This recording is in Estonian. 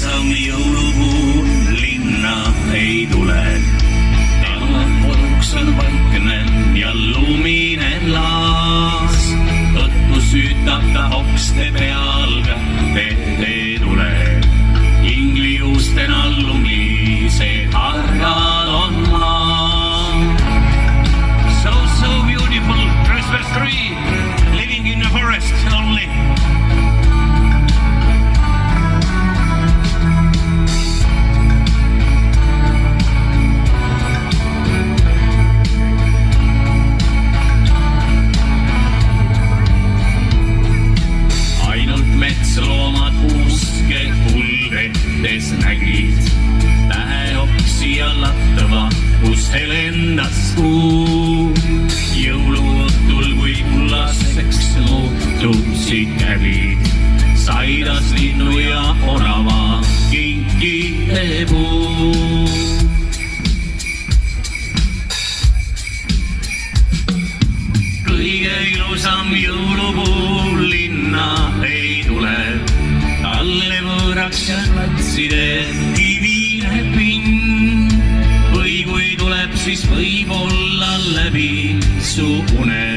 ilusam jõulupuu linna ei tule. täna koduks on vaikne ja lumine laas. õhtu süütab ta okste peal, kätte ei tule. inglijuusten allumised harrad on maa. So beautiful Christmas tree living in the forest only. Metsloomad uske kulvetes nägid täheoksi ja lattava, kus helendas kuu. jõuluõhtul, kui kullaseks muutusid käbid, saidas linnu ja orava kinkide puu. kõige ilusam jõulupuu linna ei tule. talle võõraks ja platside kivine pinn. või kui tuleb, siis võib-olla läbi su une.